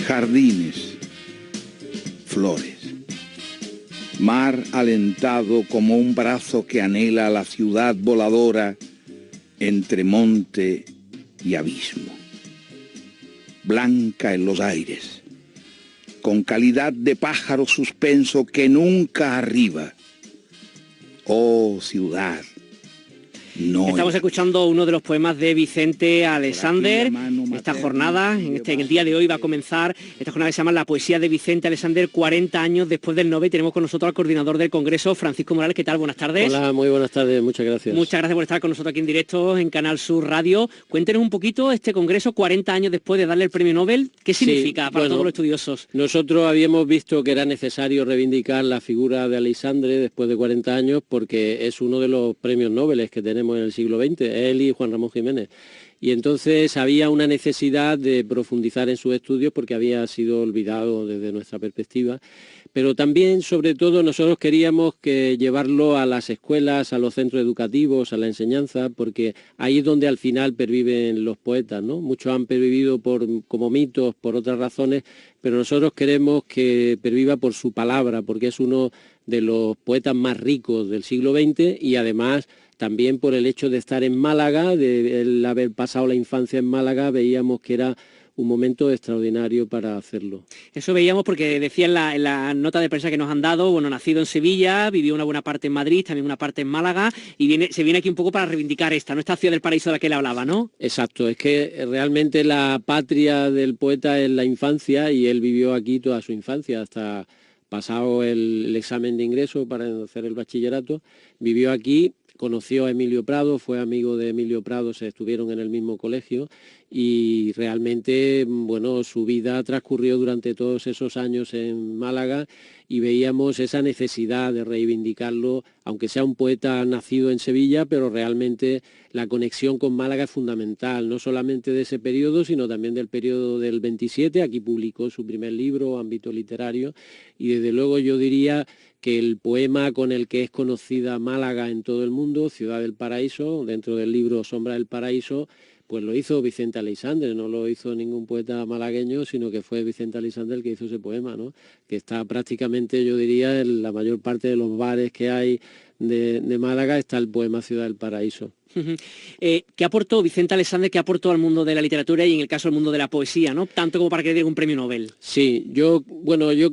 Jardines, flores, mar alentado como un brazo que anhela la ciudad voladora entre monte y abismo, blanca en los aires, con calidad de pájaro suspenso que nunca arriba. Oh ciudad, no. Estamos escuchando uno de los poemas de Vicente Aleixandre. Esta jornada, en el día de hoy va a comenzar esta jornada que se llama La poesía de Vicente Aleixandre, 40 años después del 9, y tenemos con nosotros al coordinador del Congreso, Francisco Morales. ¿Qué tal? Buenas tardes. Hola, muy buenas tardes, muchas gracias. Muchas gracias por estar con nosotros aquí en directo en Canal Sur Radio. Cuéntenos un poquito este Congreso, 40 años después de darle el premio Nobel. ¿Qué significa para todos los estudiosos? Nosotros habíamos visto que era necesario reivindicar la figura de Aleixandre después de 40 años porque es uno de los premios Nobel que tenemos en el siglo XX, él y Juan Ramón Jiménez. Y entonces había una necesidad de profundizar en sus estudios porque había sido olvidado desde nuestra perspectiva. Pero también, sobre todo, nosotros queríamos llevarlo a las escuelas, a los centros educativos, a la enseñanza, porque ahí es donde al final perviven los poetas, ¿no? Muchos han pervivido como mitos, por otras razones, pero nosotros queremos que perviva por su palabra, porque es uno de los poetas más ricos del siglo XX y además también por el hecho de estar en Málaga, de él haber pasado la infancia en Málaga, veíamos que era un momento extraordinario para hacerlo. Eso veíamos porque decía en la nota de prensa que nos han dado, bueno, nacido en Sevilla, vivió una buena parte en Madrid, también una parte en Málaga, y se viene aquí un poco para reivindicar esta ciudad del paraíso de la que él hablaba, ¿no? Exacto, es que realmente la patria del poeta es la infancia y él vivió aquí toda su infancia, hasta pasado el examen de ingreso para hacer el bachillerato, vivió aquí. Conoció a Emilio Prado, fue amigo de Emilio Prado, se estuvieron en el mismo colegio y realmente, bueno, su vida transcurrió durante todos esos años en Málaga y veíamos esa necesidad de reivindicarlo, aunque sea un poeta nacido en Sevilla, pero realmente la conexión con Málaga es fundamental, no solamente de ese periodo, sino también del periodo del 27, aquí publicó su primer libro, Ámbito Literario, y desde luego yo diría que el poema con el que es conocida Málaga en todo el mundo, Ciudad del Paraíso, dentro del libro Sombra del Paraíso, pues lo hizo Vicente Aleixandre, no lo hizo ningún poeta malagueño, sino que fue Vicente Aleixandre el que hizo ese poema, ¿no? Que está prácticamente, yo diría, en la mayor parte de los bares que hay de Málaga está el poema Ciudad del Paraíso. ¿Qué aportó Vicente Aleixandre, qué aportó al mundo de la literatura y en el caso del mundo de la poesía, ¿no? Tanto como para que le diera un premio Nobel. Sí, yo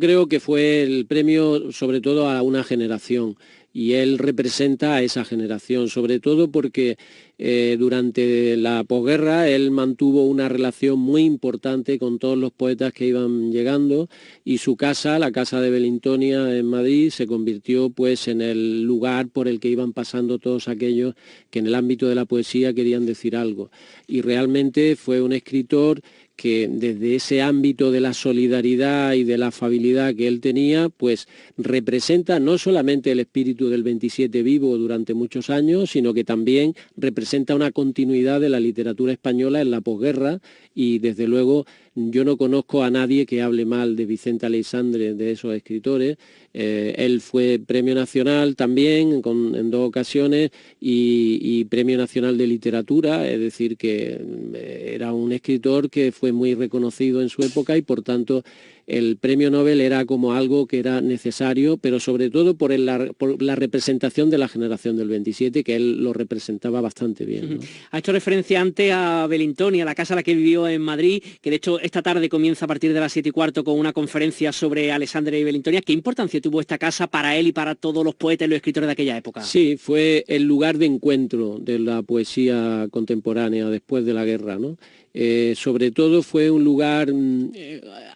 creo que fue el premio sobre todo a una generación y él representa a esa generación, sobre todo porque durante la posguerra él mantuvo una relación muy importante con todos los poetas que iban llegando y su casa, la Casa de Belintonia en Madrid, se convirtió pues en el lugar por el que iban pasando todos aquellos que en el ámbito de la poesía querían decir algo. Y realmente fue un escritor que desde ese ámbito de la solidaridad y de la afabilidad que él tenía, pues representa no solamente el espíritu del 27 vivo durante muchos años, sino que también representa una continuidad de la literatura española en la posguerra y desde luego yo no conozco a nadie que hable mal de Vicente Aleixandre, de esos escritores. Él fue Premio Nacional también en 2 ocasiones y Premio Nacional de Literatura, es decir, que era un escritor que fue muy reconocido en su época y por tanto el premio Nobel era como algo que era necesario, pero sobre todo por la representación de la generación del 27, que él lo representaba bastante bien, ¿no? Ha hecho referencia antes a Belintonia, la casa en la que vivió en Madrid, que de hecho esta tarde comienza a partir de las 7:15 con una conferencia sobre Aleixandre y Belintonia. ¿Qué importancia tuvo esta casa para él y para todos los poetas y los escritores de aquella época? Sí, fue el lugar de encuentro de la poesía contemporánea después de la guerra, ¿no? Sobre todo fue un lugar,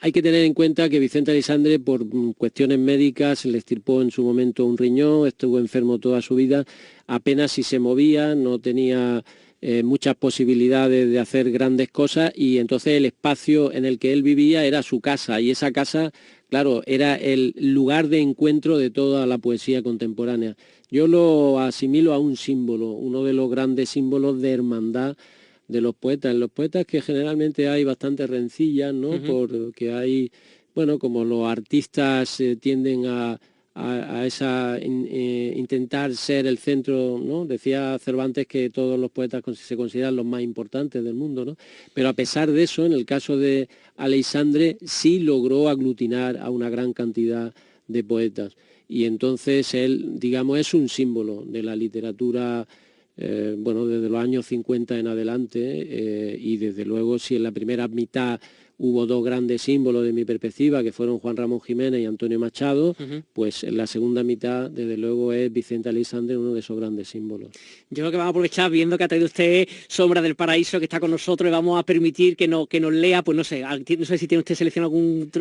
hay que tener en cuenta que Vicente Aleixandre por cuestiones médicas se le extirpó en su momento un riñón, estuvo enfermo toda su vida, apenas si se movía, no tenía muchas posibilidades de hacer grandes cosas y entonces el espacio en el que él vivía era su casa y esa casa, claro, era el lugar de encuentro de toda la poesía contemporánea. Yo lo asimilo a un símbolo, uno de los grandes símbolos de hermandad de los poetas. En los poetas que generalmente hay bastantes rencillas, ¿no? Porque hay, bueno, como los artistas tienden a intentar ser el centro, ¿no? Decía Cervantes que todos los poetas se consideran los más importantes del mundo, ¿no? Pero a pesar de eso, en el caso de Aleixandre, sí logró aglutinar a una gran cantidad de poetas. Y entonces él, digamos, es un símbolo de la literatura, desde los años 50 en adelante, y desde luego si en la primera mitad hubo dos grandes símbolos de mi perspectiva, que fueron Juan Ramón Jiménez y Antonio Machado, pues en la segunda mitad, desde luego, es Vicente Aleixandre uno de esos grandes símbolos. Yo creo que vamos a aprovechar, viendo que ha traído usted Sombra del Paraíso, que está con nosotros, y vamos a permitir que nos lea, pues no sé si tiene usted seleccionado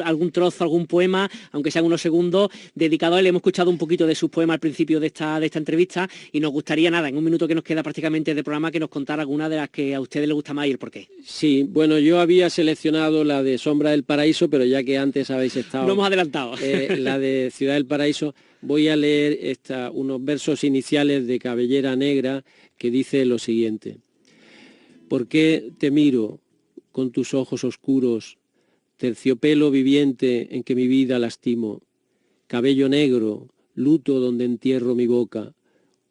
algún trozo, algún poema, aunque sean unos segundos, dedicado a él. Hemos escuchado un poquito de sus poemas al principio de esta entrevista, y nos gustaría, en un minuto que nos queda prácticamente de programa, que nos contara alguna de las que a ustedes les gusta más y el por qué. Sí, bueno, yo había seleccionado la de Sombra del Paraíso, pero ya que antes habéis estado... No hemos adelantado. La de Ciudad del Paraíso, voy a leer unos versos iniciales de Cabellera Negra, que dice lo siguiente. ¿Por qué te miro con tus ojos oscuros, terciopelo viviente en que mi vida lastimo, cabello negro, luto donde entierro mi boca,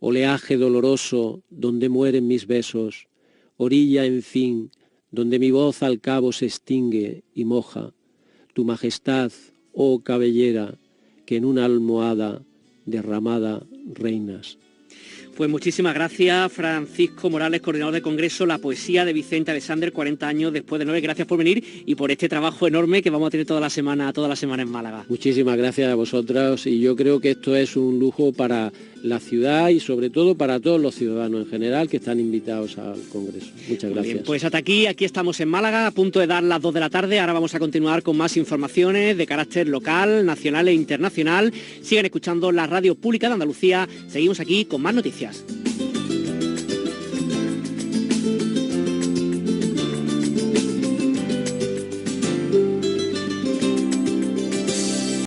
oleaje doloroso donde mueren mis besos, orilla, en fin, donde mi voz al cabo se extingue y moja, tu majestad, oh cabellera, que en una almohada derramada reinas. Pues muchísimas gracias, Francisco Morales, coordinador del Congreso La Poesía de Vicente Aleixandre, 40 años después de 9. Gracias por venir y por este trabajo enorme que vamos a tener toda la semana en Málaga. Muchísimas gracias a vosotros, y yo creo que esto es un lujo para la ciudad y sobre todo para todos los ciudadanos en general que están invitados al Congreso. Muchas gracias. Bien, pues hasta aquí estamos en Málaga, a punto de dar las 2 de la tarde. Ahora vamos a continuar con más informaciones de carácter local, nacional e internacional. Sigan escuchando la Radio Pública de Andalucía. Seguimos aquí con más noticias.